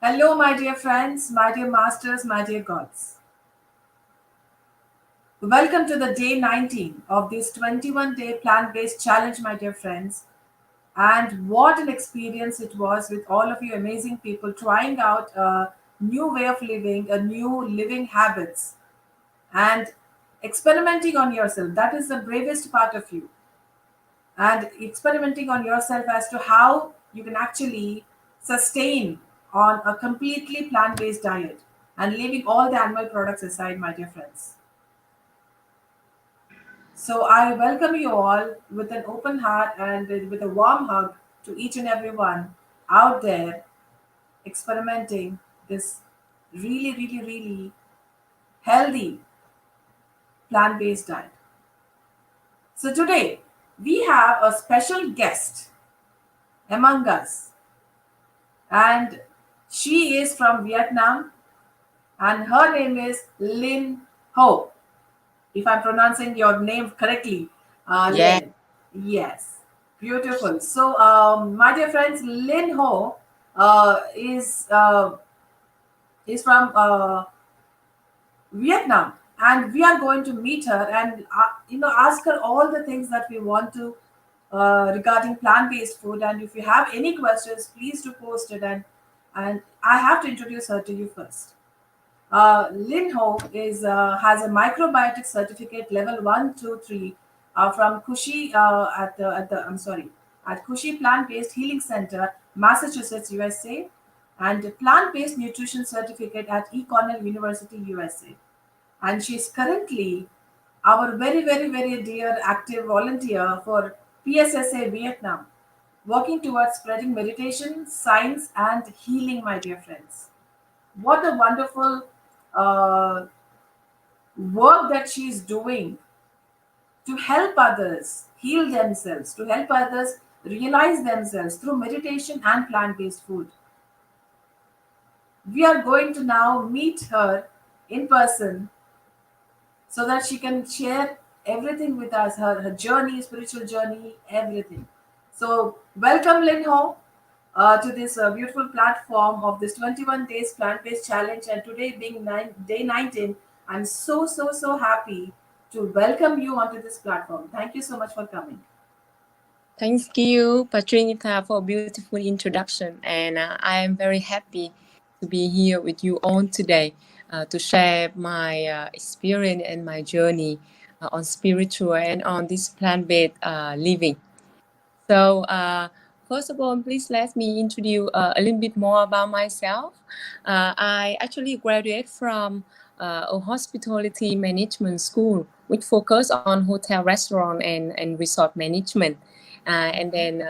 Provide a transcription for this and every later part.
Hello, my dear friends, my dear masters, my dear gods. Welcome to the day 19 of this 21-day plant based challenge, my dear friends. And what an experience it was with all of you amazing people trying out a new way of living, a new living habits, and experimenting on yourself. That is the bravest part of you. And experimenting on yourself as to how you can actually sustain on a completely plant-based diet and leaving all the animal products aside, my dear friends. So I welcome you all with an open heart and with a warm hug to each and every one out there experimenting this really, really, really healthy plant-based diet. So today we have a special guest among us, and she is from Vietnam, and her name is Lin Ho. If I'm pronouncing your name correctly, Yeah, Lin. Yes, beautiful. So, my dear friends, Lin Ho is from Vietnam, and we are going to meet her and ask her all the things that we want to regarding plant-based food. And if you have any questions, please do post it. And I have to introduce her to you first. Lin Ho is has a microbiotic certificate level 1, 2, 3 from Kushi at the I'm sorry at Kushi Plant Based Healing Center, Massachusetts, USA, and Plant Based Nutrition Certificate at E. Cornell University, USA. And she is currently our very very very dear active volunteer for PSSA Vietnam, working towards spreading meditation, science, and healing. My dear friends, what a wonderful uh, work that she's doing to help others heal themselves, to help others realize themselves through meditation and plant based food. We are going to now meet her in person so that she can share everything with us, her journey, spiritual journey, everything. So, welcome, Lin Ho, to this beautiful platform of this 21 days plant based challenge. And today, being day 19, I'm so happy to welcome you onto this platform. Thank you so much for coming. thank you, Patrinita, for a beautiful introduction. And I am very happy to be here with you all today to share my experience and my journey on spiritual and on this plant-based living. So, first of all, please let me introduce a little bit more about myself. I actually graduated from a hospitality management school, which focus on hotel, restaurant, and resort management. And then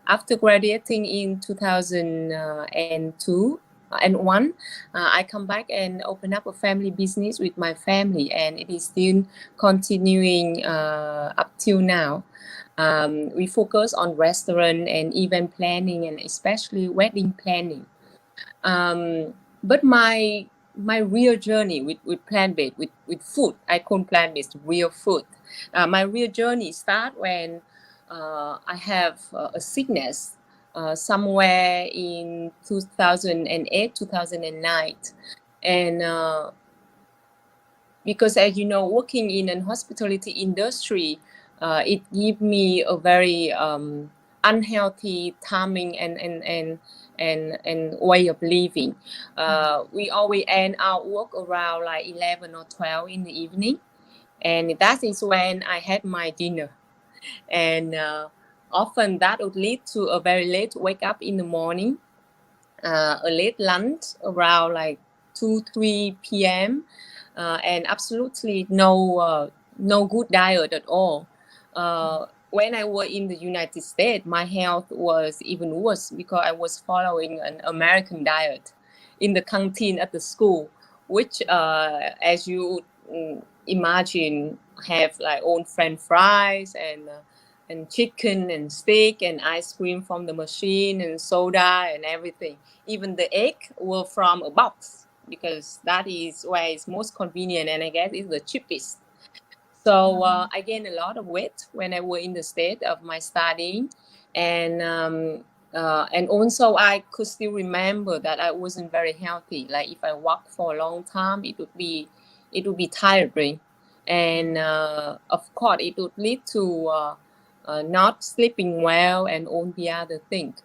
after graduating in 2002 and one, I come back and open up a family business with my family, and it is still continuing up till now. We focus on restaurant and event planning, and especially wedding planning. But my real journey with plant based with food, I call plant based real food. My real journey start when I have a sickness somewhere in 2008 2009, and because as you know, working in an hospitality industry, it give me a very unhealthy timing and way of living. We always end our work around like 11 or 12 in the evening, and that is when I had my dinner. And often that would lead to a very late wake up in the morning, a late lunch around like 2 3 p.m. And absolutely no good diet at all. When I was in the United States, my health was even worse because I was following an American diet in the canteen at the school, which, as you imagine, have like own French fries and chicken and steak and ice cream from the machine and soda and everything. Even the egg were from a box because that is where it's most convenient, and I guess it's the cheapest. So I gained a lot of weight when I was in the state of my studying, and And also I could still remember that I wasn't very healthy. Like if I walk for a long time, it would be tiring, and of course it would lead to not sleeping well and all the other things.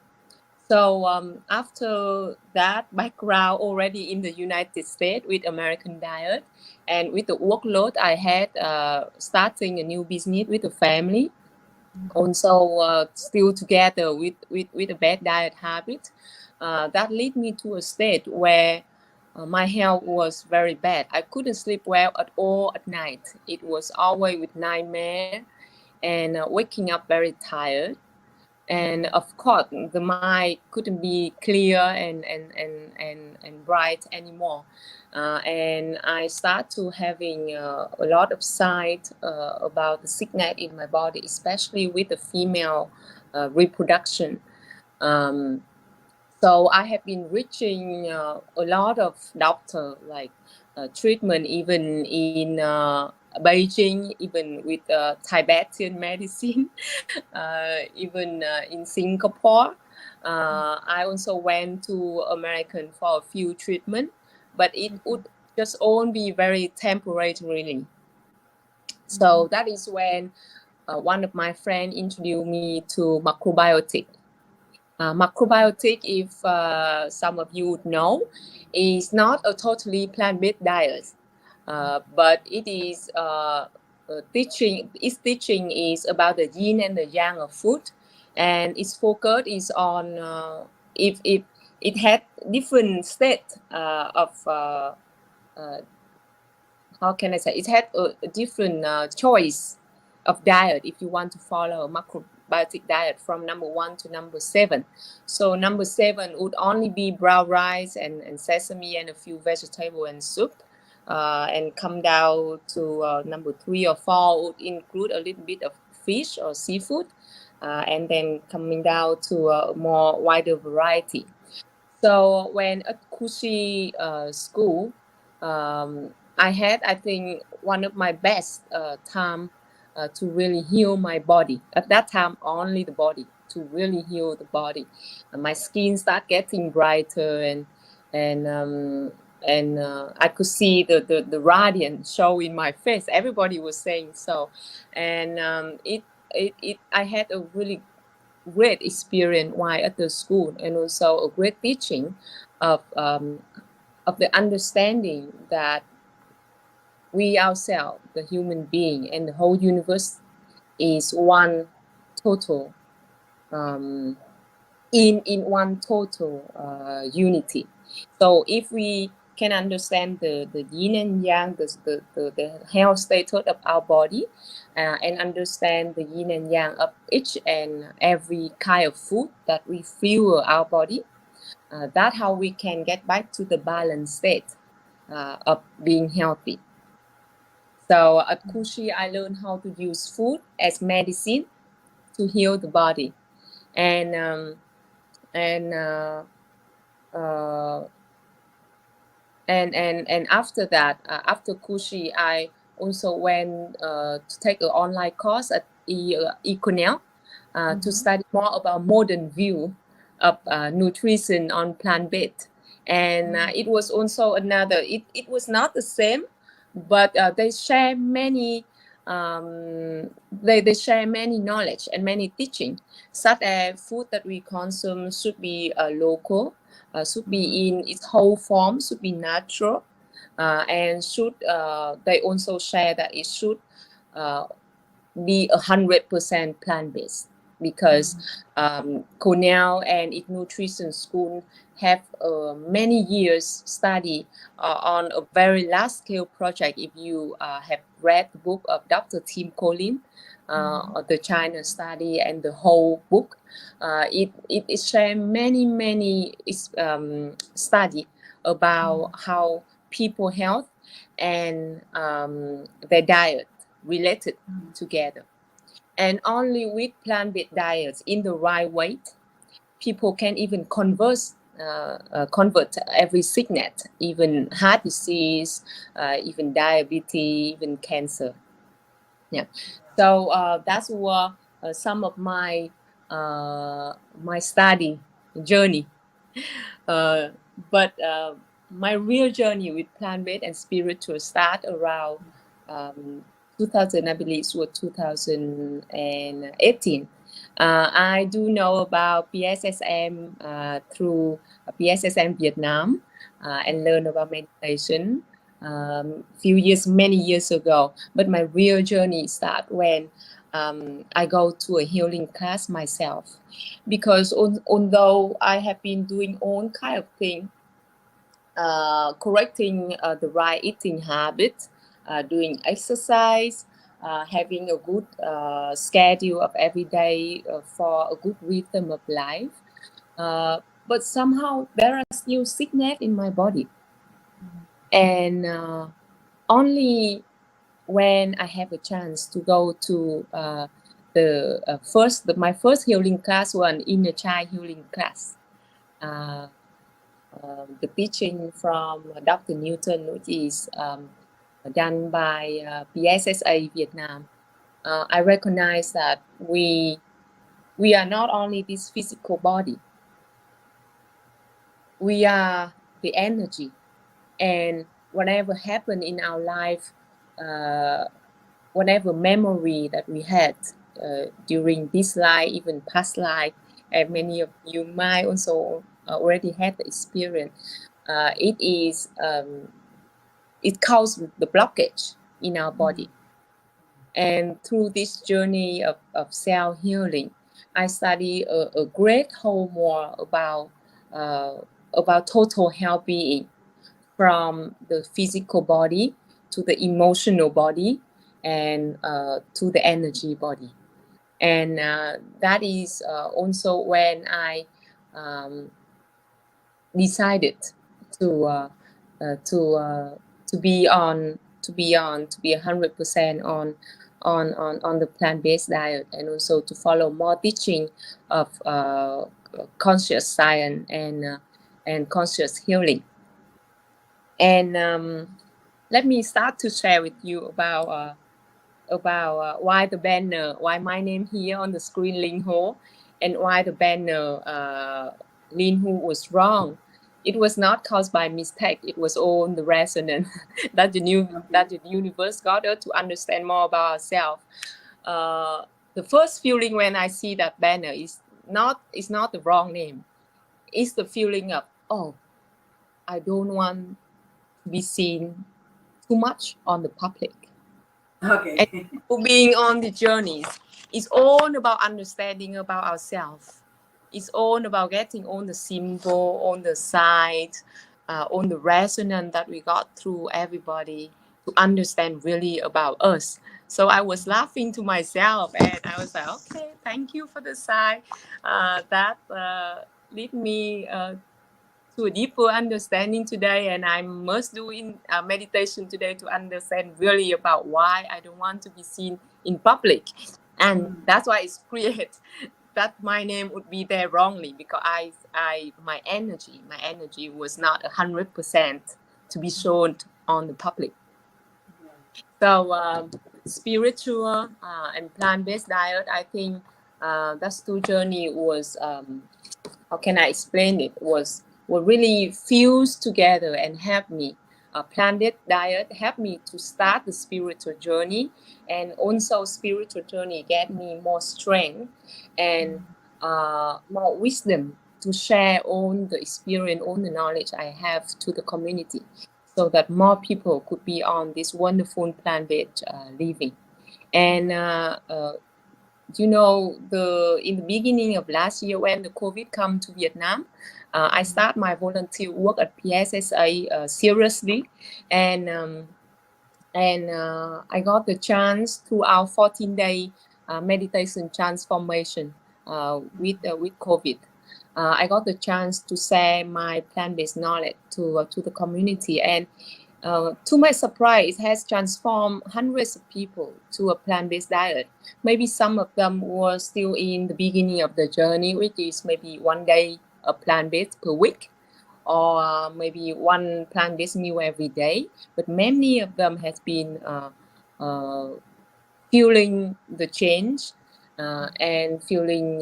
So after that background already in the United States with American diet and with the workload I had, starting a new business with the family, also still together with a bad diet habit, that led me to a state where my health was very bad. I couldn't sleep well at all at night. It was always with nightmare and waking up very tired. And of course the mind couldn't be clear and bright anymore, and I start to having a lot of signs about the sickness in my body, especially with the female reproduction. um, so I have been reaching a lot of doctor, like treatment even in Beijing, even with Tibetan medicine, even in Singapore. I also went to American for a few treatment, but it would just only be very temporarily. So that is when one of my friends introduced me to macrobiotic. Macrobiotic, if some of you would know, is not a totally plant-based diet, but it is teaching. Its teaching is about the yin and the yang of food, and its focus is on if it had different state of how can I say, it had a different choice of diet if you want to follow a macrobiotic diet from number 1 to number 7. So number 7 would only be brown rice and sesame and a few vegetable and soup, and come down to number 3 or 4 would include a little bit of fish or seafood, and then coming down to a more wider variety. So when at Kushi school, I had, I think, one of my best time to really heal my body. At that time, only the body, to really heal the body. And my skin started getting brighter, and I could see the radiance show in my face. Everybody was saying so, and I had a really great experience while at the school, and also a great teaching of the understanding that we ourselves, the human being, and the whole universe is one total, in one total unity. So if we can understand the yin and yang, the health status of our body, and understand the yin and yang of each and every kind of food that we fuel our body, that's how we can get back to the balanced state of being healthy. So at Kushi, I learned how to use food as medicine to heal the body, and and after that, after Kushi, I also went to take an online course at Cornell to study more about modern view of nutrition on plant-based. And it was also another, it was not the same, but they share many they share many knowledge and many teaching, such as food that we consume should be local, should be in its whole form, should be natural, and should they also share that it should be 100% plant-based, because Cornell and its nutrition school have many years study on a very large-scale project. If you have read the book of Dr. Tim Collins, the China study, and the whole book, it shares many study about how people health and their diet related together. And only with plant-based diets in the right weight, people can even convert every sickness, even heart disease, even diabetes, even cancer. Yeah. So that's what some of my my study journey. Uh, but my real journey with plant-based and spiritual start around um, 2000, I believe it was 2018. I do know about PSSM through PSSM Vietnam and learn about meditation many years ago. But my real journey start when I go to a healing class myself, because although I have been doing all kind of thing, correcting the right eating habit, doing exercise, having a good schedule of every day for a good rhythm of life, but somehow there are still sickness in my body, and only when I have a chance to go to my first healing class was an inner child healing class. The teaching from Dr. Newton, which is done by PSSA Vietnam. I recognize that we are not only this physical body, we are the energy, and whatever happened in our life, whatever memory that we had during this life, even past life, and many of you might also already had the experience. It causes the blockage in our body. And through this journey of self-healing, I study a great whole more about total health being, from the physical body to the emotional body and to the energy body. And that is also when I decided to be 100% on the plant-based diet, and also to follow more teaching of conscious science and conscious healing. And let me start to share with you about why the banner, why my name here on the screen, Linh Ho, and why the banner Linh Ho was wrong. It was not caused by mistake. It was all the resonance that the universe got us to understand more about ourselves. The first feeling when I see that banner is not the wrong name. It's the feeling of, oh, I don't want to be seen too much on the public. Okay. And being on the journeys, it's all about understanding about ourselves. It's all about getting on the symbol, on the side, on the resonance that we got through everybody to understand really about us. So I was laughing to myself, and I was like, okay, thank you for the sign. That lead me to a deeper understanding today, and I must do in meditation today to understand really about why I don't want to be seen in public, and that's why it's created that my name would be there wrongly, because my energy was not 100% to be shown on the public. So spiritual and plant-based diet, I think that's two journey was how can I explain it, was really fused together and helped me. Plant-based diet helped me to start the spiritual journey, and also spiritual journey gave me more strength and more wisdom to share all the experience, all the knowledge I have to the community, so that more people could be on this wonderful plant-based living. And in the beginning of last year, when the COVID come to Vietnam, I start my volunteer work at PSSA seriously, and I got the chance through our 14-day meditation transformation with COVID. I got the chance to share my plant-based knowledge to the community, and to my surprise, it has transformed hundreds of people to a plant-based diet. Maybe some of them were still in the beginning of the journey, which is maybe one day a plant-based per week, or maybe one plant-based meal every day. But many of them has been feeling the change, and feeling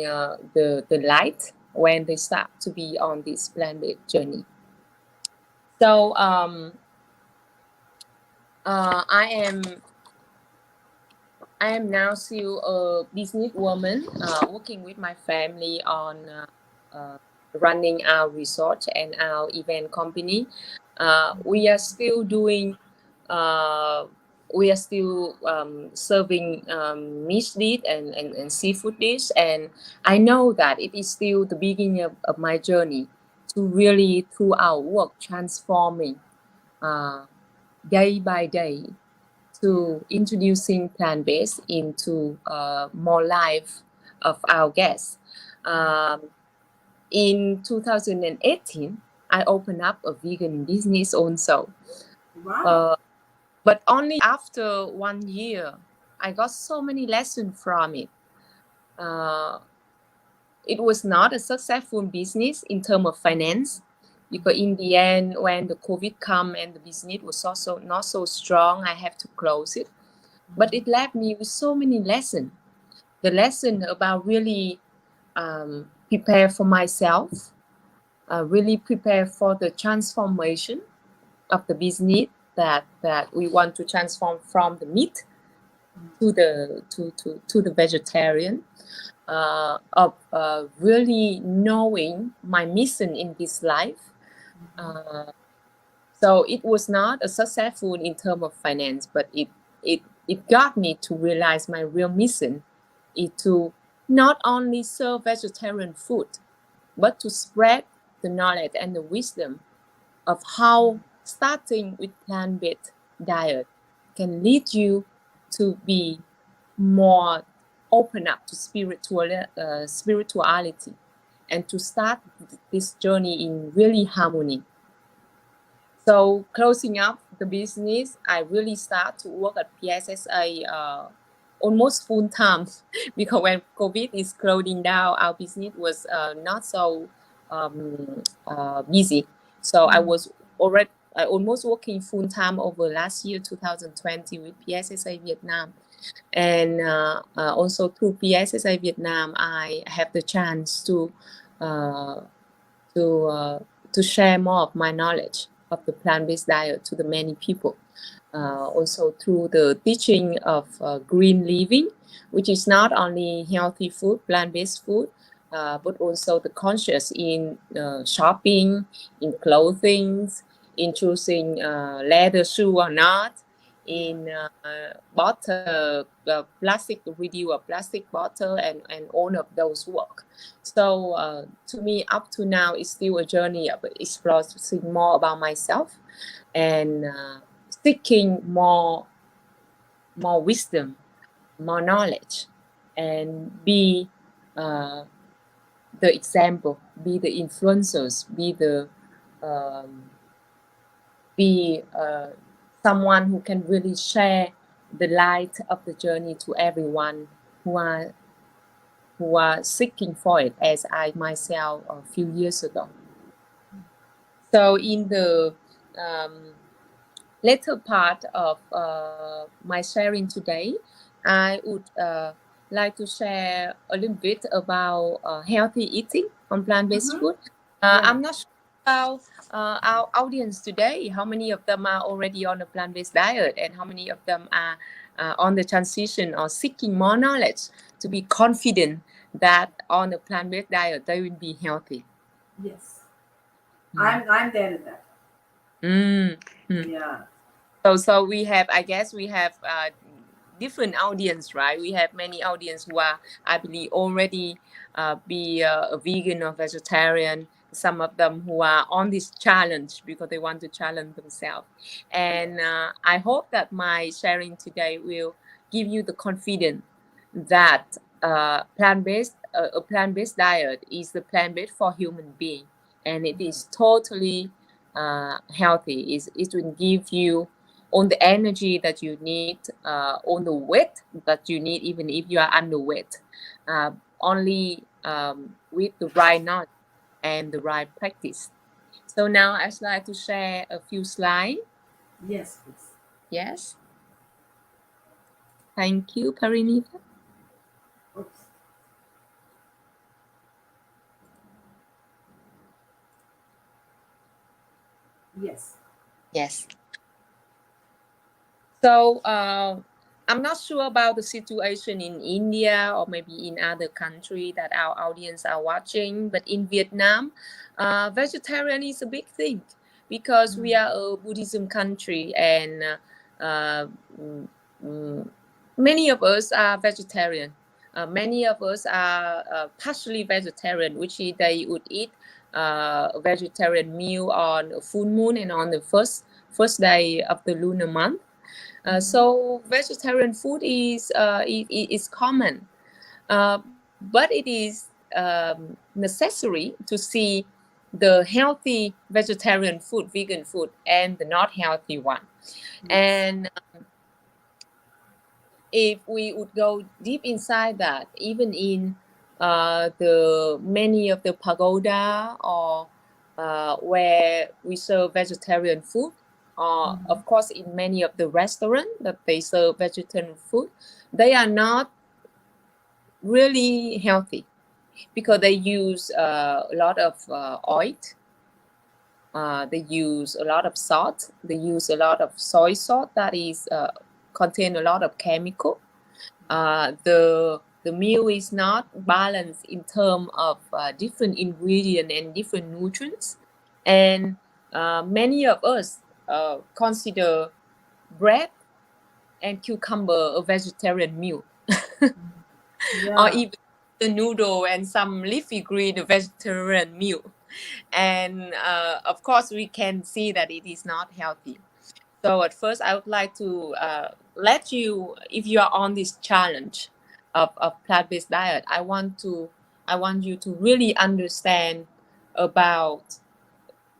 the light when they start to be on this plant-based journey. So I am now still a businesswoman, working with my family on running our resort and our event company. We are still doing, we are still serving meat dish and seafood dish, and I know that it is still the beginning of my journey to really, through our work, transforming day by day to introducing plant-based into more life of our guests. In 2018, I opened up a vegan business also. Wow. But only after 1 year, I got so many lessons from it. It was not a successful business in terms of finance, because in the end, when the COVID come and the business was also not so strong, I have to close it. But it left me with so many lessons. The lesson about really prepare for myself, really prepare for the transformation of the business that we want to transform from the meat to the vegetarian, of really knowing my mission in this life. So it was not a successful in terms of finance, but it got me to realize my real mission is to not only serve vegetarian food, but to spread the knowledge and the wisdom of how starting with plant-based diet can lead you to be more open up to spirituality, and to start this journey in really harmony. So closing up the business, I really start to work at PSSA almost full time because when COVID is closing down, our business was not so busy. So I was almost working full time over last year, 2020, with PSSA Vietnam. And also through PSSA Vietnam, I have the chance to share more of my knowledge of the plant-based diet to the many people. Also through the teaching of green living, which is not only healthy food, plant-based food, but also the conscious in shopping, in clothing, in choosing leather shoe or not, in bottle, plastic, reduce a plastic bottle, and all of those work. So to me, up to now, it's still a journey of exploring more about myself and seeking more wisdom, more knowledge, and be the example, be the influencers, be someone who can really share the light of the journey to everyone who are seeking for it, as I myself a few years ago. So in the later part of my sharing today, I would like to share a little bit about healthy eating on plant-based food. I'm not sure about our audience today, how many of them are already on a plant-based diet, and how many of them are on the transition or seeking more knowledge to be confident that on a plant-based diet they will be healthy. Yes. I'm there in that. Yeah. So we have, I guess we have different audience, right? We have many audience who are, I believe, already be a vegan or vegetarian. Some of them who are on this challenge because they want to challenge themselves. And I hope that my sharing today will give you the confidence that a plant-based diet is the plant-based for human being, and it is totally healthy. It will give you all the energy that you need, all the weight that you need, even if you are underweight, only with the right knowledge and the right practice. So now I'd like to share a few slides. Yes, please. Yes. Thank you, Parinita. Oops. Yes. Yes. So I'm not sure about the situation in India or maybe in other country that our audience are watching, but in Vietnam, vegetarian is a big thing because we are a Buddhism country, and uh, mm, mm, many of us are vegetarian. Many of us are partially vegetarian, which is they would eat a vegetarian meal on a full moon and on the first day of the lunar month. So vegetarian food is common, but it is necessary to see the healthy vegetarian food, vegan food, and the not healthy one. Yes. And if we would go deep inside that, even in the many of the pagoda or where we serve vegetarian food, or of course in many of the restaurants that they serve vegetarian food, they are not really healthy because they use a lot of oil. They use a lot of salt. They use a lot of soy salt that is contain a lot of chemical. The meal is not balanced in terms of different ingredients and different nutrients, and many of us consider bread and cucumber a vegetarian meal, or Yeah. even the noodle and some leafy green a vegetarian meal. And of course, we can see that it is not healthy. So at first, I would like to let you, if you are on this challenge of plant-based diet, I want you to really understand about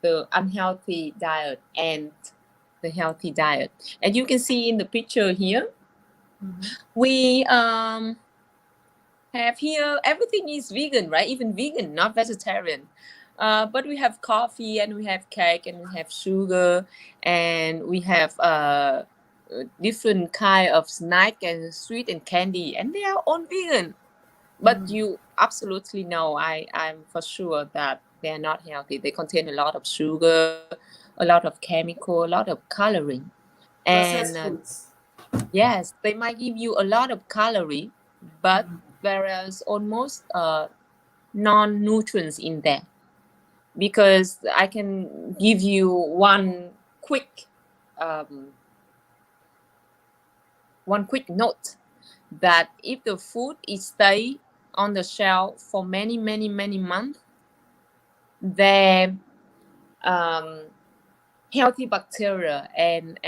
the unhealthy diet and the healthy diet. And you can see in the picture here, we have here everything is vegan, right? Even vegan, not vegetarian. But we have coffee and we have cake and we have sugar and we have different kind of snack and sweet and candy, and they are all vegan. But you absolutely know, I'm for sure that they are not healthy. They contain a lot of sugar, a lot of chemical, a lot of coloring, and Processed foods. yes, they might give you a lot of calorie, but whereas almost non-nutrients in there. Because I can give you um, one quick note that if the food is stay on the shelf for many months, then um, healthy bacteria and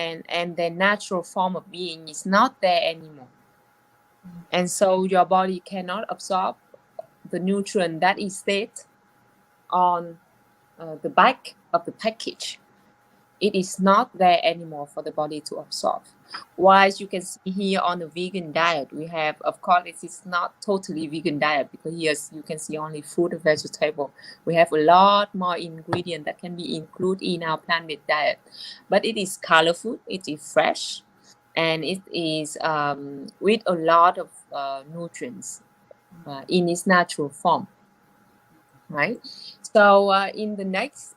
their natural form of being is not there anymore. And so your body cannot absorb the nutrient that is stated on the back of the package. It is not there anymore for the body to absorb. Whilst you can see here on the vegan diet, we have, of course, it is not totally vegan diet because here you can see only fruit and vegetable. We have a lot more ingredient that can be included in our plant-based diet, but it is colorful, it is fresh, and it is with a lot of nutrients in its natural form, right? So in the next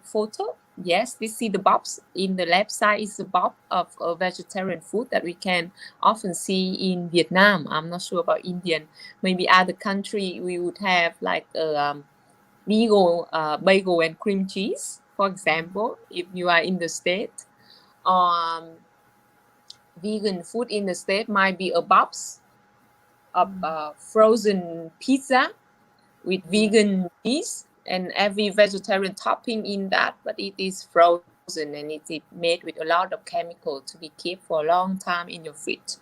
photo, yes, we see the box. In the left side is the box of vegetarian food that we can often see in Vietnam. I'm not sure about Indian. Maybe other country we would have like bagel and cream cheese, for example, if you are in the state. Vegan food in the state might be a box of frozen pizza with vegan cheese and every vegetarian topping in that, but it is frozen and it is made with a lot of chemical to be kept for a long time in your fridge.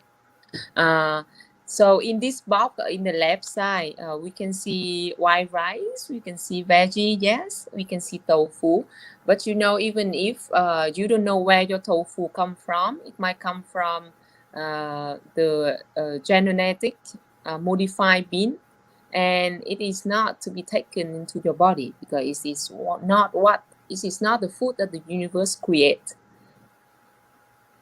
Uh, so in this box, in the left side, we can see white rice, we can see veggie, yes, we can see tofu. But you know, even if you don't know where your tofu come from, it might come from the genetic modified bean, and it is not to be taken into your body because it is not the food that the universe creates.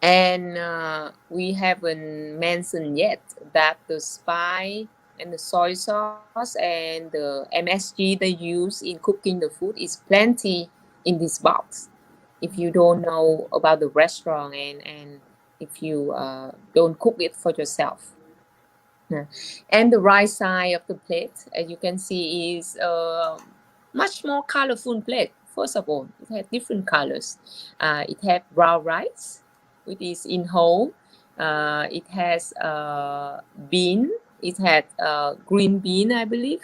And we haven't mentioned yet that the spice and the soy sauce and the MSG they use in cooking the food is plenty in this box. if you don't know about the restaurant and if you don't cook it for yourself. Yeah. And the right side of the plate, as you can see, is a much more colorful plate. First of all, it has different colors. It has brown rice, which is in whole. It has bean. It has green bean, I believe.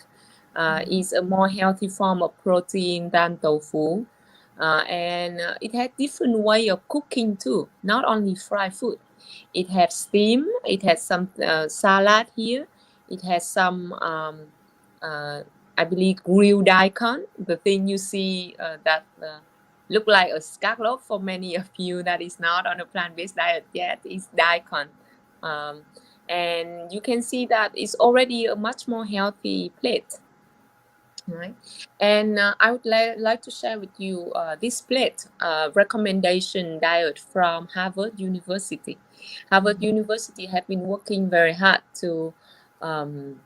It's a more healthy form of protein than tofu. And it has different way of cooking too, not only fried food. It has steam. It has some salad here. It has some, I believe, grilled daikon. The thing you see that look like a scallop for many of you that is not on a plant-based diet yet is daikon. And you can see that it's already a much more healthy plate. Right. And I would like to share with you this plate recommendation diet from Harvard University. Harvard University have been working very hard um,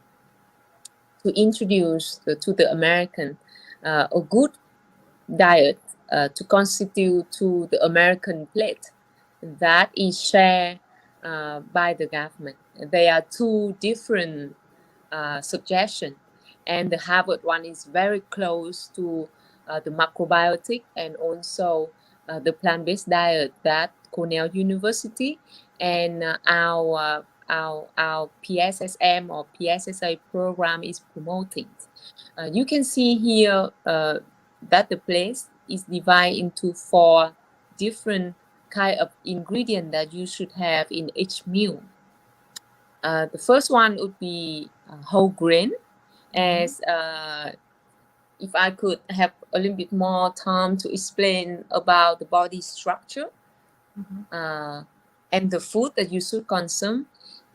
to introduce to the American a good diet to constitute to the American plate that is shared by the government. There are two different suggestions, and the Harvard one is very close to the macrobiotic and also the plant-based diet that Cornell University and our PSSM or PSSA program is promoting. You can see here that the place is divided into 4 different kind of ingredient that you should have in each meal. The first one would be whole grain, as if I could have a little bit more time to explain about the body structure and the food that you should consume,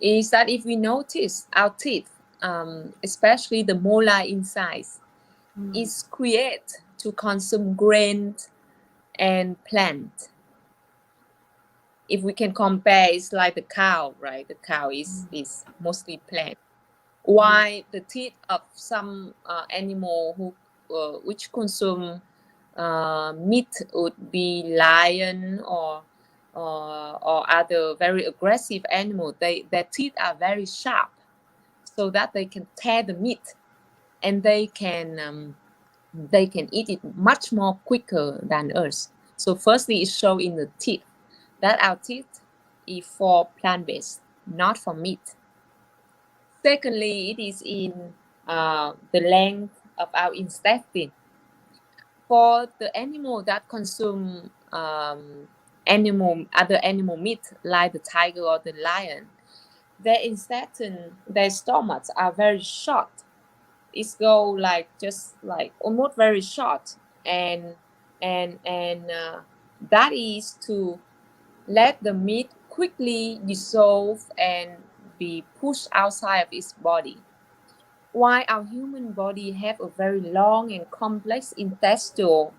is that if we notice our teeth, especially the molar insides, is created to consume grain and plant. If we can compare, it's like the cow, right? The cow is mostly plant. Why the teeth of some animal who which consume meat would be lion or other very aggressive animal. Their teeth are very sharp, so that they can tear the meat, and they can eat it much more quicker than us. So firstly, it shows in the teeth that our teeth is for plant-based, not for meat. Secondly, it is in the length of our intestine. For the animal that consume other animal meat, like the tiger or the lion, their intestine, their stomachs are very short. It's go like just like almost very short, and that is to let the meat quickly dissolve and be pushed outside of its body. While our human body have a very long and complex intestinal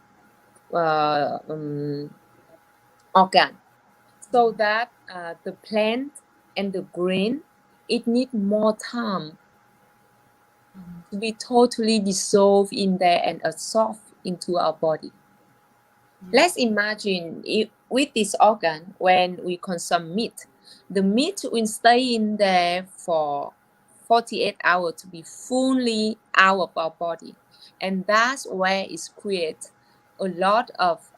organ, so that the plant and the grain, it need more time to be totally dissolved in there and absorbed into our body. Let's imagine with this organ, when we consume meat, the meat will stay in there for 48 hours to be fully out of our body. And that's where it creates a lot of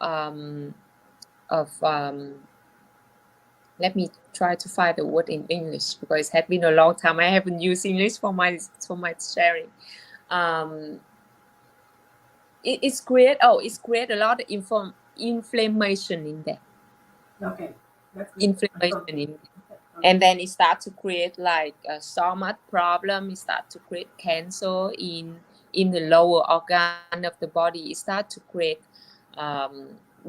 let me try to find the word in English, because it had been a long time. I haven't used English for my sharing. It's create a lot of inflammation in there. Okay. Inflammation in there. And then it starts to create like a stomach problem. It starts to create cancer in the lower organ of the body. It starts to create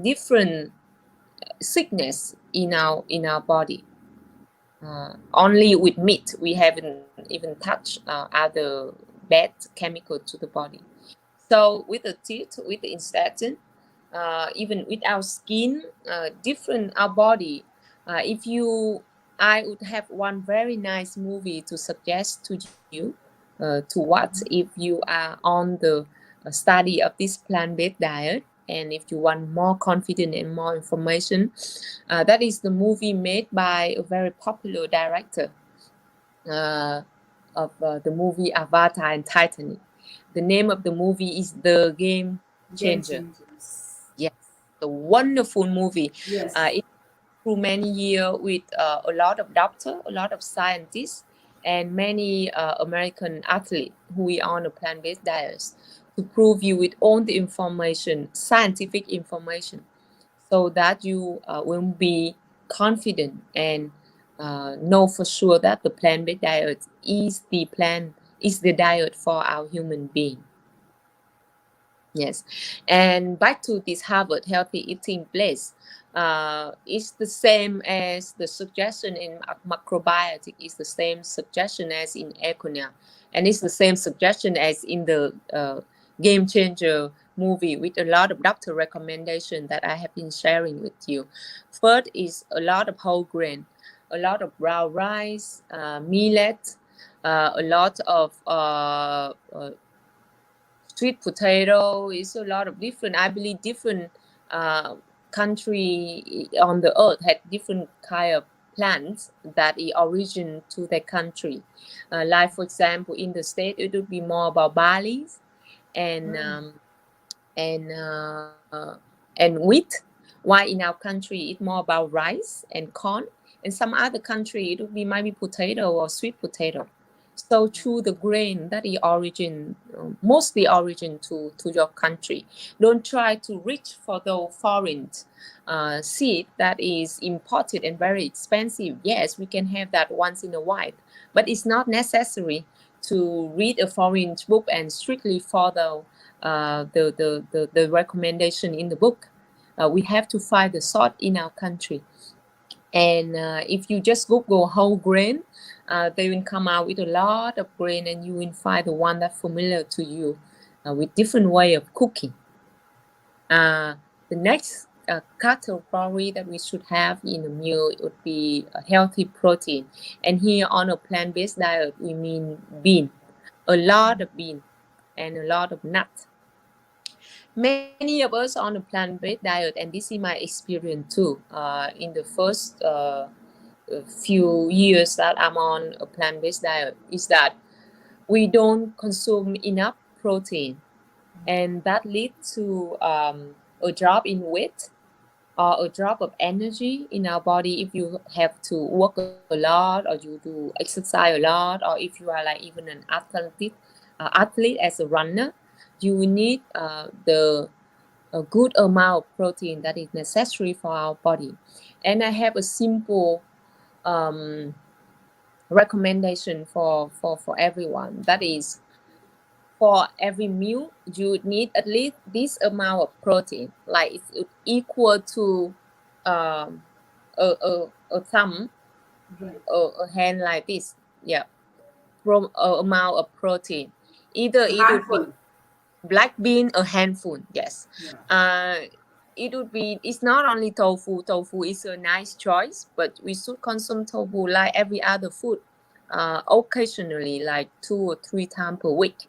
different sickness in our body. Only with meat, we haven't even touched other bad chemical to the body. So with the teeth, with the intestine, even with our skin, different our body. I would have one very nice movie to suggest to you to watch if you are on the study of this plant-based diet. and if you want more confidence and more information, that is the movie made by a very popular director of the movie Avatar and Titanic. The name of the movie is The Game Game Changer. changers. Yes, a wonderful movie. Yes. It through many years with a lot of doctors, a lot of scientists, and many American athletes who are on a plant-based diet to prove you with all the information, scientific information, so that you will be confident and know for sure that the plant-based diet is the diet for our human being. Yes, and back to this Harvard Healthy Eating place, it's the same as the suggestion in macrobiotic. It's the same suggestion as in Econia, and it's the same suggestion as in the Game Changer movie with a lot of doctor recommendation that I have been sharing with you. First is a lot of whole grain, a lot of brown rice, millet, a lot of sweet potato. Is a lot of different, I believe different country on the earth had different kind of plants that is origin to their country. Like for example, in the state it would be more about barley and and and wheat, while in our country it's more about rice and corn. In some other country it would be maybe potato or sweet potato. So through the grain that is origin, mostly origin to your country. Don't try to reach for the foreign seed that is imported and very expensive. Yes, we can have that once in a while, but it's not necessary to read a foreign book and strictly follow the recommendation in the book. We have to find the salt in our country. And if you just Google whole grain, they will come out with a lot of grain, and you will find the one that's familiar to you with different way of cooking. The next category that we should have in a meal would be a healthy protein. And here on a plant-based diet, we mean bean, a lot of bean, and a lot of nuts. Many of us on a plant-based diet, and this is my experience too, in the first few years that I'm on a plant-based diet, is that we don't consume enough protein, and that leads to a drop in weight or a drop of energy in our body if you have to work a lot or you do exercise a lot, or if you are like even an athlete as a runner, you will need a good amount of protein that is necessary for our body. And I have a simple recommendation for everyone. That is, for every meal, you need at least this amount of protein. Like it's equal to a thumb, Right. a hand like this. Yeah, from amount of protein. Either it would be Handful. black bean, a handful. Yes. Yeah. It would be, it's not only tofu. Tofu is a nice choice, but we should consume tofu like every other food, occasionally, like 2 or 3 times per week.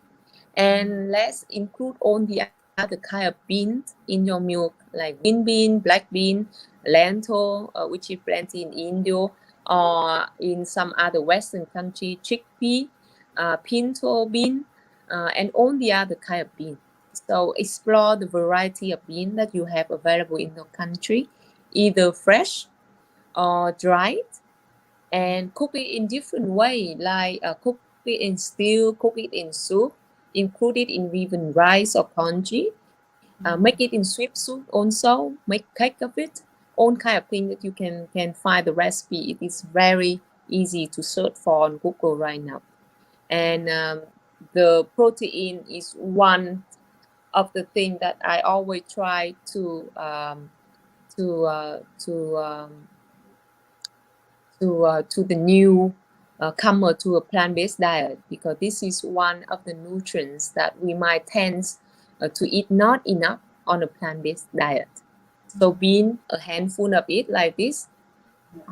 And let's include all the other kind of beans in your meal, like green bean, black bean, lentil, which is plenty in India, or in some other Western country, chickpea, pinto bean, and all the other kind of beans. So explore the variety of beans that you have available in your country, either fresh or dried, and cook it in different way, like cook it in stew, cook it in soup, include it in even rice or congee, make it in sweet soup also, make cake of it, all kind of thing that you can find the recipe. It is very easy to search for on Google right now. And the protein is one of the things that I always try to the new comer to a plant-based diet, because this is one of the nutrients that we might tend to eat not enough on a plant-based diet. So being a handful of it like this,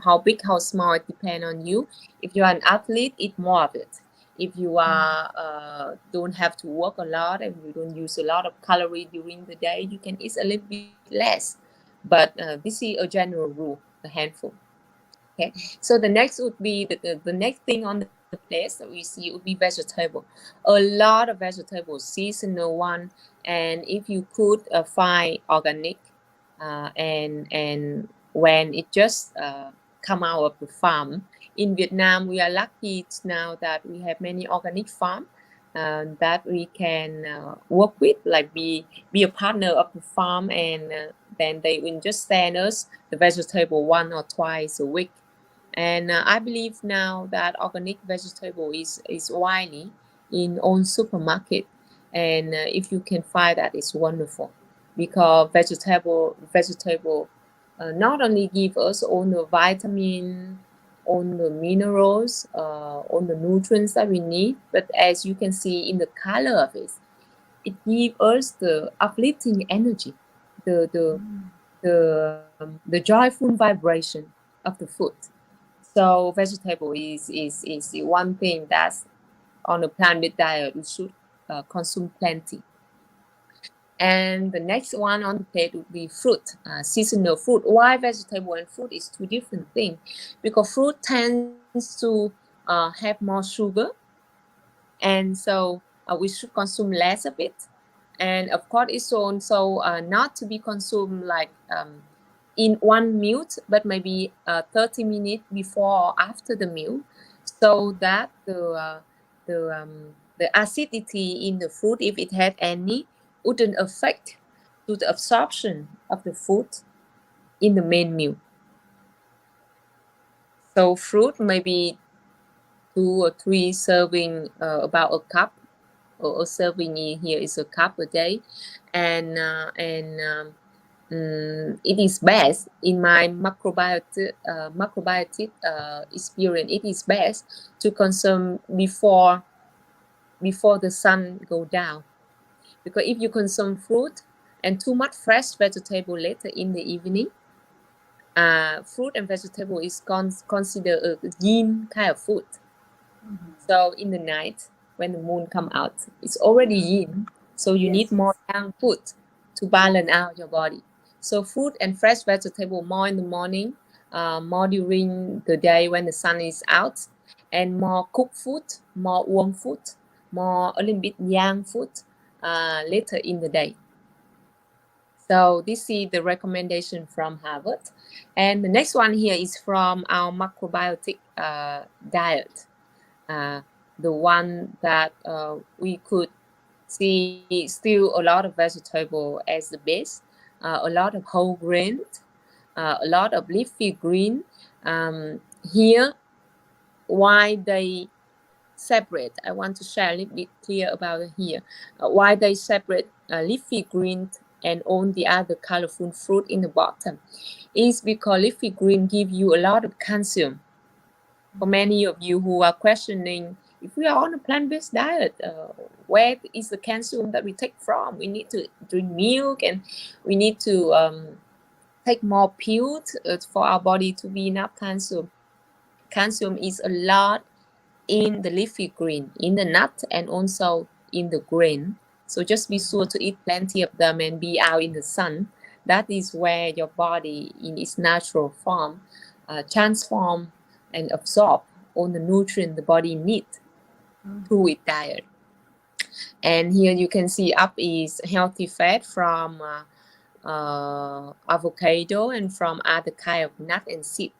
how big, how small, it depends on you. If you're an athlete, eat more of it. If you are don't have to work a lot and you don't use a lot of calorie during the day, you can eat a little bit less. But this is a general rule, a handful. Okay, so the next would be the next thing on the plate that we see would be vegetable. A lot of vegetables, seasonal one, and if you could find organic, and when it just come out of the farm. In Vietnam, we are lucky now that we have many organic farm that we can work with, like be a partner of the farm, and then they will just send us the vegetable 1 or 2 times a week. And I believe now that organic vegetable is widely in all supermarket, and if you can find that, it's wonderful, because vegetable not only give us all the vitamin, all the minerals, all the nutrients that we need, but as you can see in the color of it, it gives us the uplifting energy, the the the joyful vibration of the food. So vegetable is the one thing that's on a plant-based diet we should consume plenty. And the next one on the plate would be fruit, seasonal fruit. Why vegetable and fruit is two different things? Because fruit tends to have more sugar, and so we should consume less of it. And of course, it's also not to be consumed like in one meal, but maybe 30 minutes before or after the meal, so that the acidity in the food, if it had any, wouldn't affect to the absorption of the food in the main meal. So fruit maybe 2 or 3 serving, about a cup, or a serving in here is a cup a day, and it is best in my macrobiotic experience. It is best to consume before the sun go down, because if you consume fruit and too much fresh vegetable later in the evening, fruit and vegetable is considered a yin kind of food. So in the night when the moon come out, it's already yin, so you need more yang food to balance out your body. So fruit and fresh vegetable more in the morning, more during the day when the sun is out, and more cooked food, more warm food, more a little bit yang food later in the day. So this is the recommendation from Harvard. And the next one here is from our macrobiotic diet. The one that we could see still a lot of vegetable as the base, a lot of whole grains, a lot of leafy green. Here, why they separate, I want to share a little bit clear about it here. Why they separate leafy green and all the other colorful fruit in the bottom is because leafy green give you a lot of calcium. For many of you who are questioning, if we are on a plant-based diet, where is the calcium that we take from? We need to drink milk, and we need to take more pills for our body to be enough calcium. Calcium is a lot in the leafy green, in the nut, and also in the grain. So just be sure to eat plenty of them and be out in the sun. That is where your body, in its natural form, transform and absorb all the nutrients the body needs through its diet. And here you can see up is healthy fat from avocado and from other kind of nut and seed.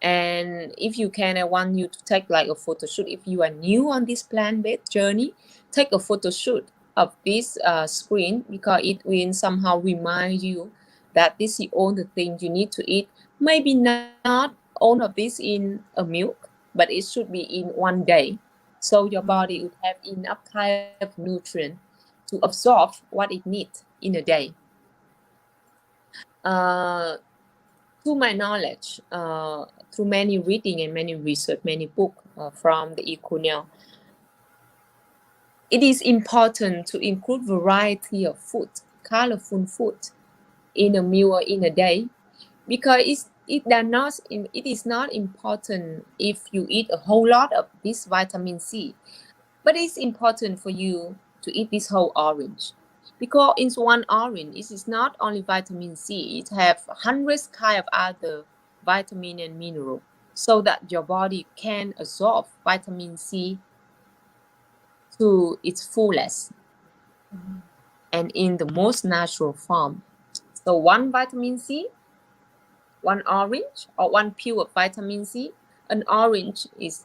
And if you can, I want you to take like a photo shoot. If you are new on this plant-based journey, take a photo shoot of this screen, because it will somehow remind you that this is all the things you need to eat. Maybe not all of this in a milk, but it should be in one day, so your body would have enough kind of nutrient to absorb what it needs in a day. To my knowledge, through many reading and many research, many books from the Econel, it is important to include variety of food, colorful food in a meal or in a day, because it is not important if you eat a whole lot of this vitamin C, but it's important for you to eat this whole orange, because in one orange it is not only vitamin C, it have hundreds kind of other vitamin and mineral, so that your body can absorb vitamin C to its fullest and in the most natural form. So one vitamin C, one orange, or one pill of vitamin C, an orange is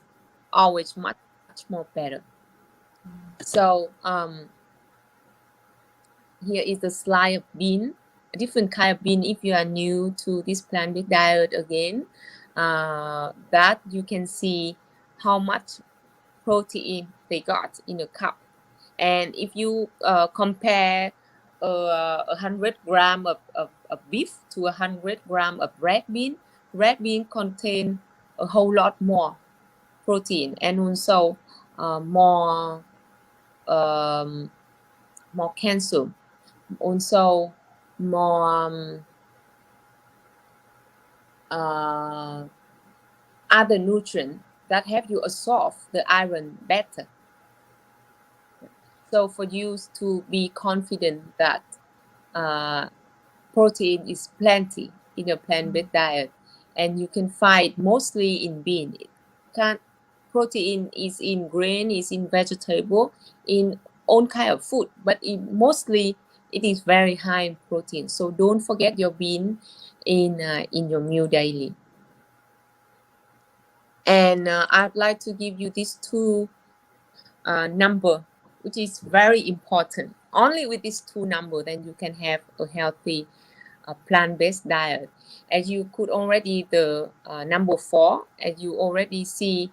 always much more better. So here is the slide of bean, a different kind of bean. If you are new to this plant-based diet again, that you can see how much protein they got in a cup. And if you compare 100 gram of beef to 100 gram of red bean contain a whole lot more protein and also more calcium, also more other nutrients that help you absorb the iron better. So for you to be confident that protein is plenty in a plant-based diet, and you can find mostly in bean. Protein is in grain, is in vegetable, in all kind of food, but mostly it is very high in protein. So don't forget your bean in your meal daily. And I'd like to give you these two number, which is very important. Only with these two number, then you can have a healthy plant-based diet. As you could already the number 4, as you already see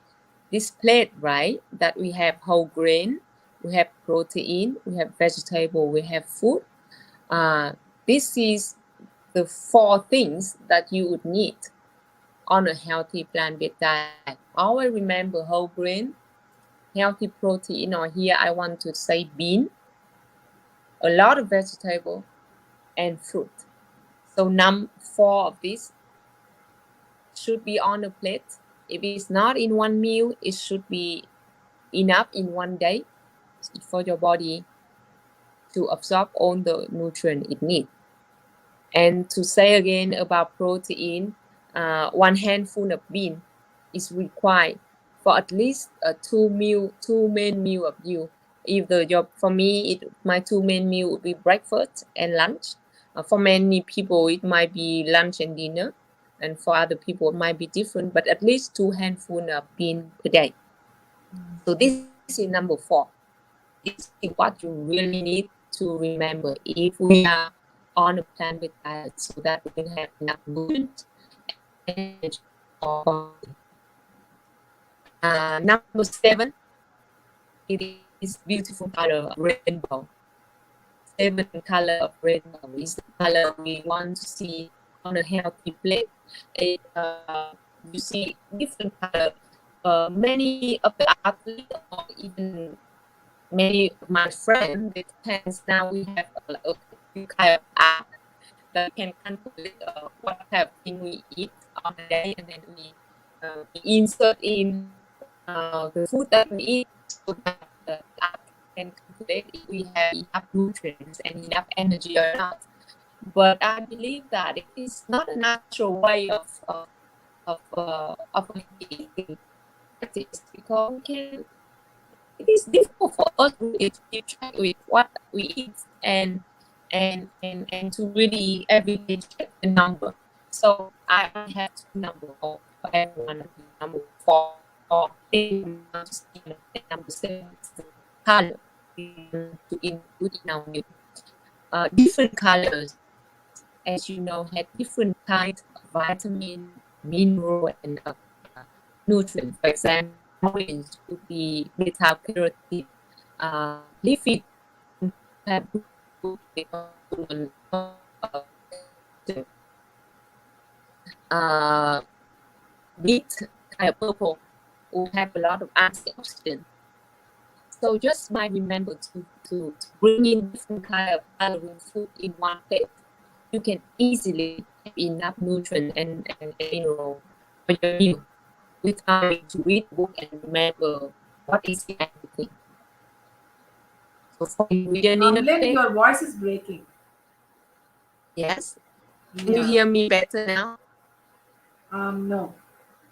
this plate, right? That we have whole grain, we have protein, we have vegetable, we have food. This is the 4 things that you would need on a healthy plant-based diet. Always remember whole grain, healthy protein, or here I want to say bean, a lot of vegetable, and fruit. So 4 of these should be on a plate. If it's not in one meal, it should be enough in one day for your body to absorb all the nutrients it needs. And to say again about protein, 1 handful of bean is required for at least 2 main meal of you. If for me, my 2 main meal would be breakfast and lunch. For many people, it might be lunch and dinner, and for other people, it might be different. But at least 2 handfuls of bean per day. So this is number 4. This is what you really need to remember if we are on a plant-based diet, so that we can have enough nutrients and energy for our body. Number 7, it is beautiful color of rainbow. 7 color of rainbow is the color we want to see on a healthy plate. You see different color. Many of the athletes, or even many of my friends, it depends. Now we have a few kind of app that can calculate what kind of thing we eat on a day, and then we insert in the food that we eat, so that the app can calculate if we have enough nutrients and enough energy or not. But I believe that it is not a natural way of eating practice, because it is difficult for us to keep track with what we eat and to really every day check the number. So I have 2 numbers for everyone. Number 4, number 7 is the color to include in our meal. Different colors, as you know, have different kinds of vitamin, mineral, and nutrients. For example, orange would be beta carotene, leafy have beet kind of purple will have a lot of antioxidants. So just might remember to bring in different kind of coloring food in one plate. You can easily have enough nutrient and mineral for your meal without having to read the book and remember what is in everything. So for ingredient in a Lynn, plate, your voice is breaking. yes. Can you Yeah. hear me better now? No.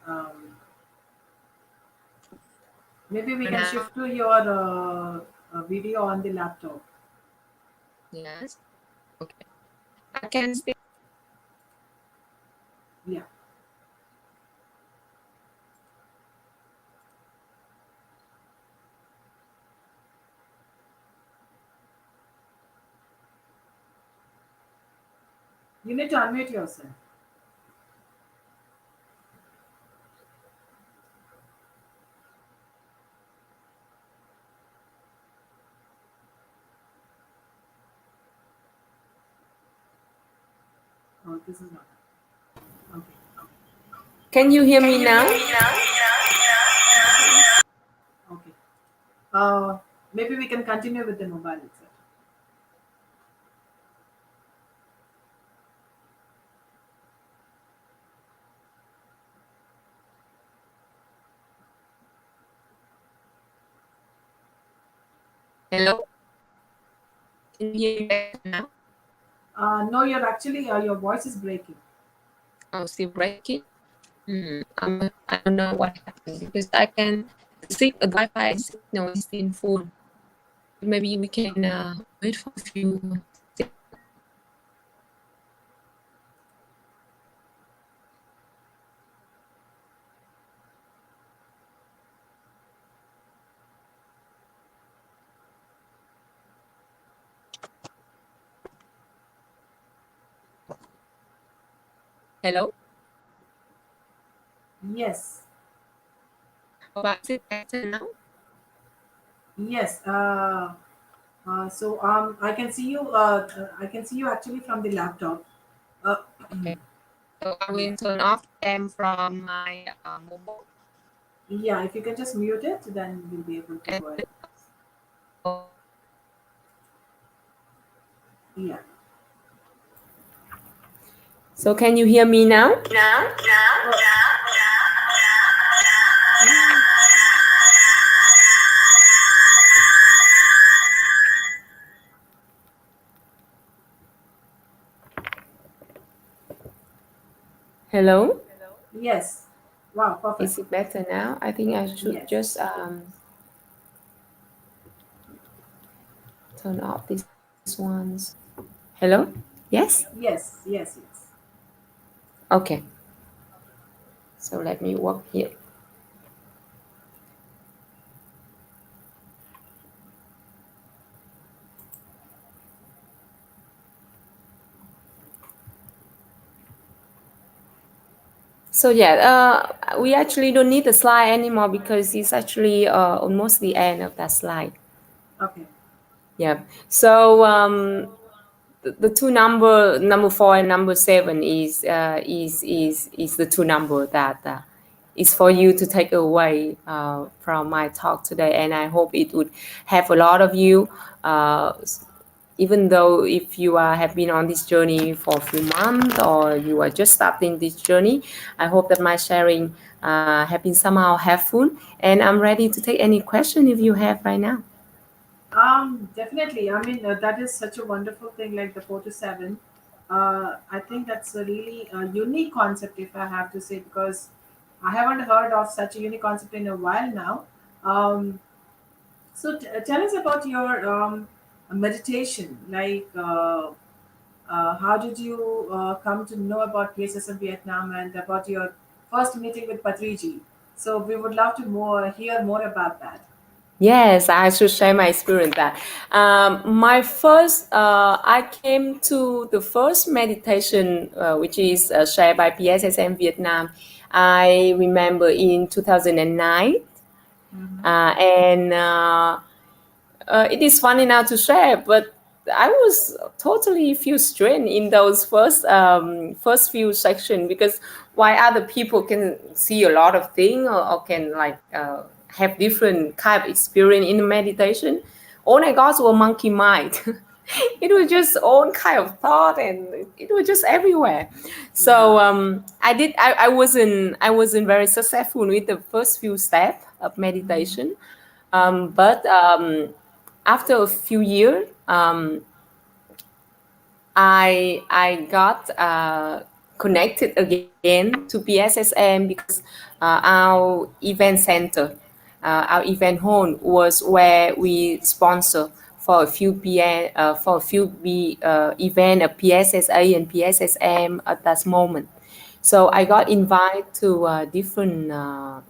Um, Maybe we For can now, shift to your video on the laptop. yes. Okay. I can still. Yeah. You need to unmute yourself. Oh, this is not. Okay. Can you hear me now? Okay. Maybe we can continue with the mobile itself. Hello. Can you hear me better now? No, you're actually your voice is breaking. Oh, still breaking. I don't know what happened because I can see the Wi-Fi signal is still full. Maybe we can wait for a few seconds. Hello. Yes. Is it better now? Yes. So I can see you. I can see you actually from the laptop. Uh, Okay. So I yeah. will turn off them from my mobile. Yeah. If you can just mute it, then we'll be able to And go ahead. Yeah. so can you hear me now? Hello. Yes. Wow. Perfect. Is it better now? I think I should Yes. just turn off these ones. Hello? Yes? Yes. Yes. Yes. Okay. So let me work here. So yeah, we actually don't need the slide anymore because it's actually almost the end of that slide. Okay. Yeah. So the two number 4 and number 7 is the two number that is for you to take away from my talk today, and I hope it would have a lot of you. Even though if you have been on this journey for a few months or you are just starting this journey, I hope that my sharing have been somehow helpful, and I'm ready to take any question if you have right now. Definitely. I mean, that is such a wonderful thing, like the 4 to 7. I think that's a really unique concept, if I have to say, because I haven't heard of such a unique concept in a while now. Um, tell us about your meditation. Like, how did you come to know about PSSM Vietnam and about your first meeting with Patriji? So we would love to hear more about that. Yes, I should share my experience that. My first, I came to the first meditation, which is shared by PSSM Vietnam. I remember in 2009, Mm-hmm. and it is funny now to share, but I was totally feel strange in those first few section because why other people can see a lot of things or can like have different kind of experience in meditation. All I got was monkey mind. it was just all kind of thought, and it was just everywhere. So I wasn't very successful with the first few steps of meditation. But after a few years, I got connected again to PSSM because our event center, our event hall was where we sponsor for a few event of PSSA and PSSM at that moment. So I got invited to different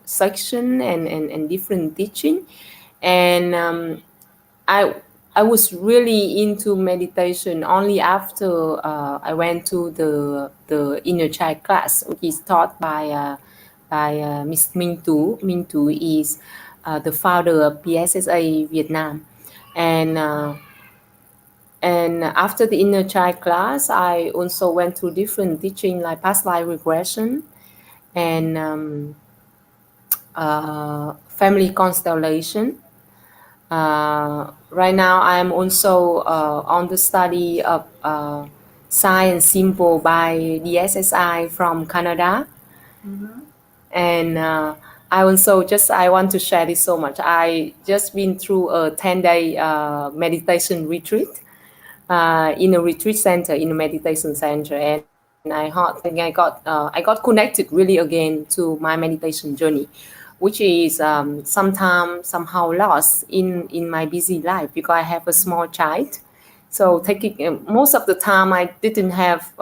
section and different teaching, and I I was really into meditation only after I went to the inner child class, which is taught by Miss Minh Tu. Minh Tu is the founder of PSSA Vietnam, and after the inner child class, I also went through different teaching like past life regression and family constellation. Right now, I'm also on the study of science symbol by the SSI from Canada, and I want to share this so much. I just been through a 10-day meditation retreat in a retreat center, in a meditation center, and I got connected really again to my meditation journey, which is sometimes somehow lost in my busy life because I have a small child. So taking most of the time, I didn't have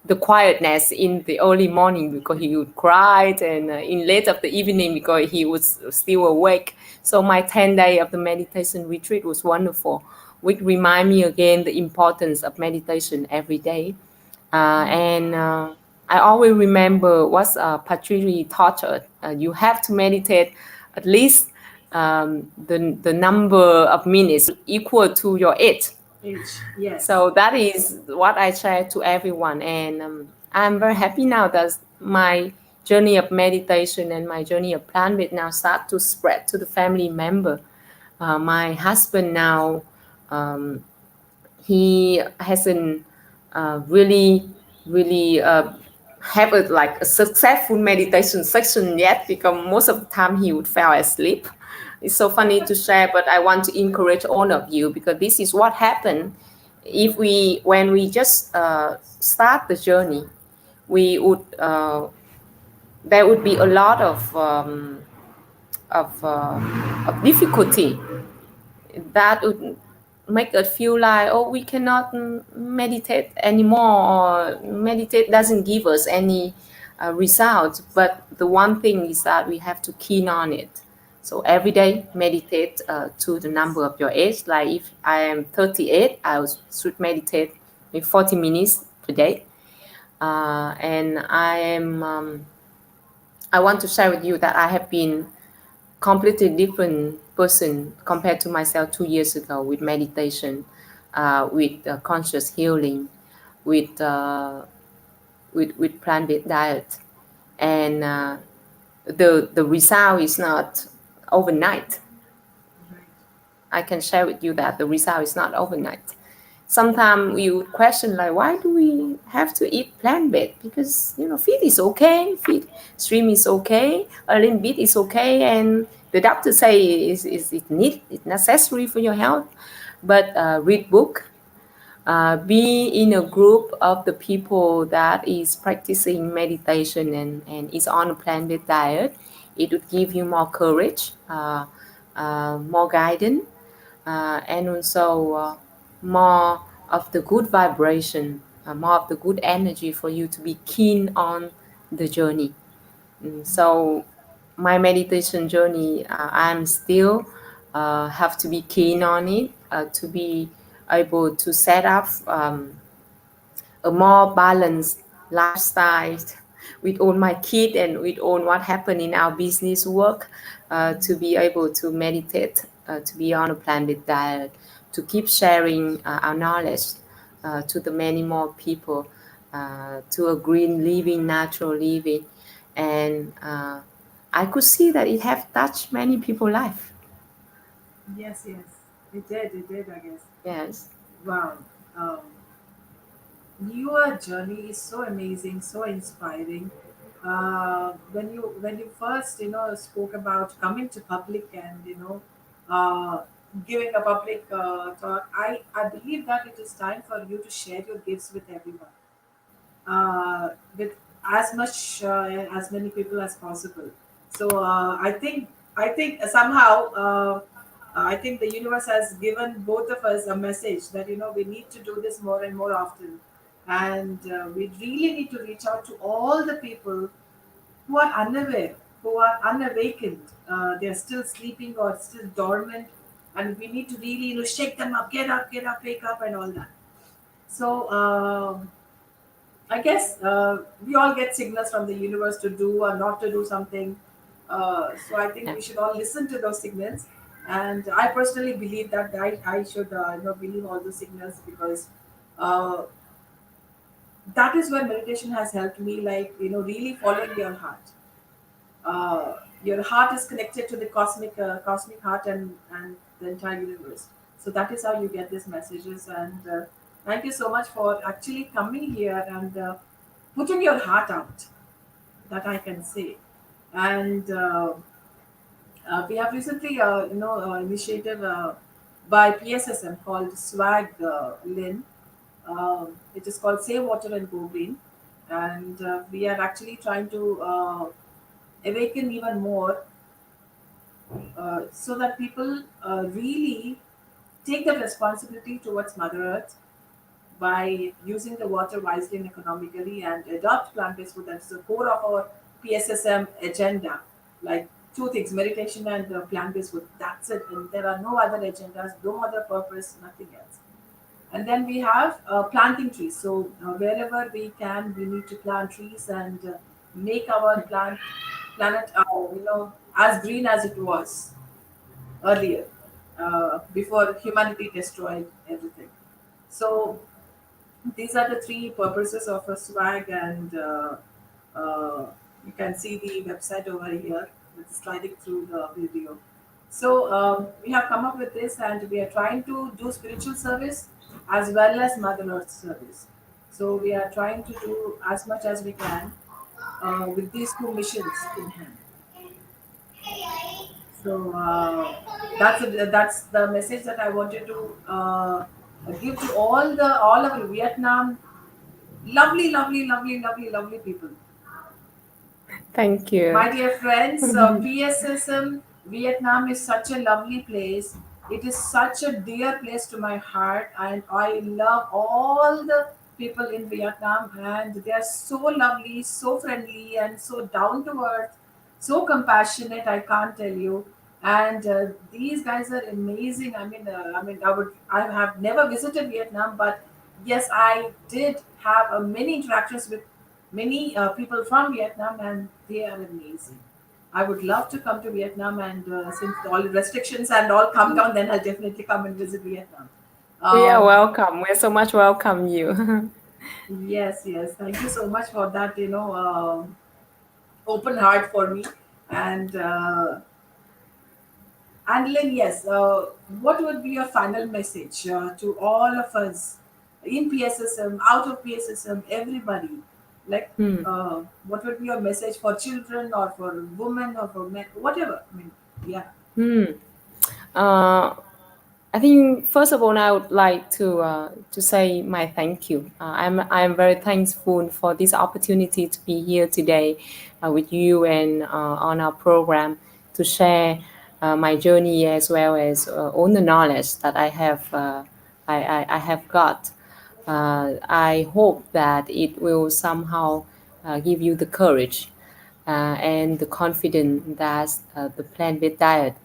the quietness in the early morning because he would cry, and in late of the evening because he was still awake. So my 10-day of the meditation retreat was wonderful, which remind me again the importance of meditation every day. And I always remember what Patricia taught us. You have to meditate at least the number of minutes equal to your age. Yes. So that is what I share to everyone. And I'm very happy now that my journey of meditation and my journey of plant-based now start to spread to the family member. My husband now, he hasn't really have a successful meditation session yet because most of the time he would fall asleep. It's so funny to share, but I want to encourage all of you because this is what happened if when we just start the journey. We would there would be a lot of difficulty that would make us feel like, oh, we cannot meditate anymore, or meditate doesn't give us any results. But the one thing is that we have to keen on it. So every day meditate to the number of your age. Like if I am 38, should meditate in 40 minutes per day. And I want to share with you that I have been completely different person compared to myself 2 years ago with meditation, with conscious healing, with plant-based diet, and the result is not overnight. I can share with you that the result is not overnight. Sometimes you would question like, why do we have to eat plant-based? Because feed is okay, feed stream is okay, a little bit is okay, and the doctor say it's necessary for your health. But read book, be in a group of the people that is practicing meditation and is on a plant-based diet. It would give you more courage, more guidance, and also more of the good vibration, more of the good energy for you to be keen on the journey. So my meditation journey, I'm still have to be keen on it to be able to set up a more balanced lifestyle with all my kids and with all what happened in our business work, to be able to meditate, to be on a plant-based diet, to keep sharing our knowledge to the many more people, to a green living, natural living. And I could see that it have touched many people's life. Yes, it did, I guess. Yes. Wow. Um, your journey is so amazing, so inspiring. When you first spoke about coming to public and giving a public talk, I believe that it is time for you to share your gifts with everyone, with as much as many people as possible. So I think somehow I think the universe has given both of us a message that we need to do this more and more often, and we really need to reach out to all the people who are unaware, who are unawakened. They are still sleeping or still dormant, and we need to really shake them up, get up, wake up, and all that. So. I guess we all get signals from the universe to do or not to do something. So I think Yeah. we should all listen to those signals. And I personally believe that I should believe all those signals because uh, that is where meditation has helped me, like, really following your heart. Your heart is connected to the cosmic heart and the entire universe. So that is how you get these messages. And thank you so much for actually coming here and putting your heart out, that I can say. And we have recently initiative by PSSM called swag lin. It is called Save Water and Go Green, and we are actually trying to awaken even more, so that people really take the responsibility towards Mother Earth by using the water wisely and economically and adopt plant-based food. That's the core of our PSSM agenda. Like two things, meditation and plant-based food. That's it. And there are no other agendas, no other purpose, nothing else. And then we have planting trees. So wherever we can, we need to plant trees and make our planet, as green as it was earlier, before humanity destroyed everything. So these are the three purposes of a swag, and you can see the website over here. It's sliding through the video. So we have come up with this, and we are trying to do spiritual service as well as Mother Earth service. So we are trying to do as much as we can with these two missions in hand. So that's the message that I wanted to give to all of Vietnam. Lovely, lovely, lovely, lovely, lovely people. Thank you. My dear friends, PSSM Vietnam is such a lovely place. It is such a dear place to my heart, and I love all the people in Vietnam. And they are so lovely, so friendly, and so down to earth, so compassionate. I can't tell you. And these guys are amazing. I mean, I have never visited Vietnam, but yes, I did have many interactions with many people from Vietnam, and they are amazing. I would love to come to Vietnam, and since all restrictions and all come down, then I'll definitely come and visit Vietnam. We are Um, welcome. We're so much welcome you. yes, yes. Thank you so much for that. Open heart for me, and Lynn, yes. What would be your final message to all of us in PSSM, out of PSSM, everybody? Like, Hmm. what would be your message for children or for women or for men, whatever? I mean, yeah. Hmm. Uh, I think first of all, I would like to say my thank you. I'm very thankful for this opportunity to be here today with you and on our program to share my journey as well as all the knowledge that I have got. I hope that it will somehow give you the courage and the confidence that the plant-based diet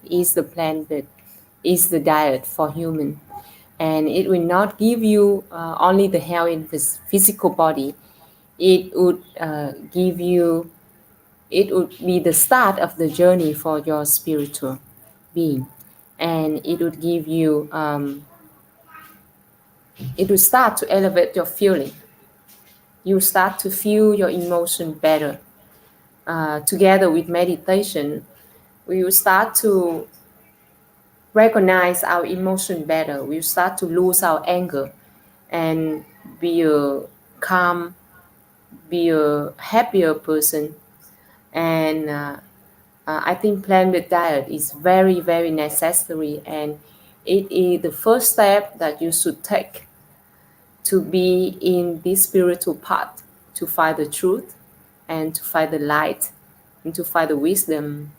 is the diet for human, and it will not give you only the health in this physical body. It would give you, it would be the start of the journey for your spiritual being, and it would give you it will start to elevate your feeling. You start to feel your emotion better. Together with meditation, we will start to recognize our emotion better. We start to lose our anger and be a calm, be a happier person. And I think plant-based diet is very, very necessary, and it is the first step that you should take to be in this spiritual path, to find the truth and to find the light and to find the wisdom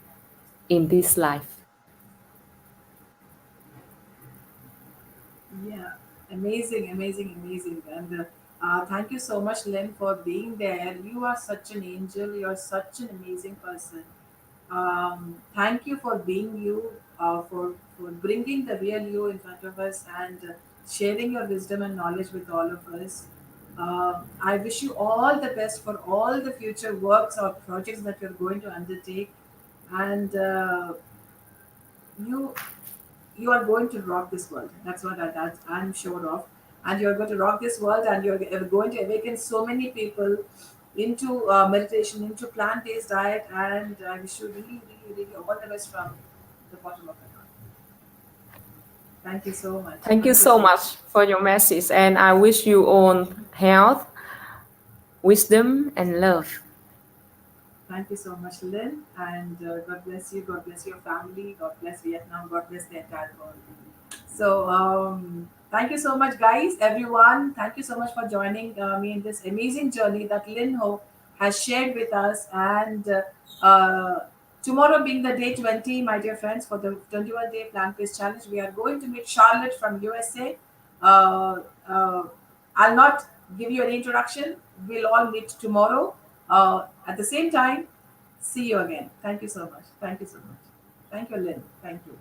in this life. Yeah, amazing, amazing, amazing. And thank you so much, Lynn, for being there. You are such an angel. You're such an amazing person. Thank you for being you, for bringing the real you in front of us and sharing your wisdom and knowledge with all of us. I wish you all the best for all the future works or projects that you're going to undertake. And you you are going to rock this world. That's what I'm sure of. And you're going to rock this world, and you're going to awaken so many people into meditation, into plant-based diet. And I wish you really, really, really all the best from the bottom of my heart. Thank you so much. Thank you Thank you so so much. much for your message, and I wish you all health, wisdom, and love. Thank you so much, Lynn. And God bless you. God bless your family. God bless Vietnam. God bless the entire world. So, thank you so much, guys, everyone. Thank you so much for joining me in this amazing journey that Lin Ho has shared with us. And tomorrow, being the day 20, my dear friends, for the 21-day plant-based challenge, we are going to meet Charlotte from USA. Uh, uh, I'll not give you an introduction. We'll all meet tomorrow at the same time. See you again. Thank you so much. Thank you so much. Thank you, Lynn. Thank you.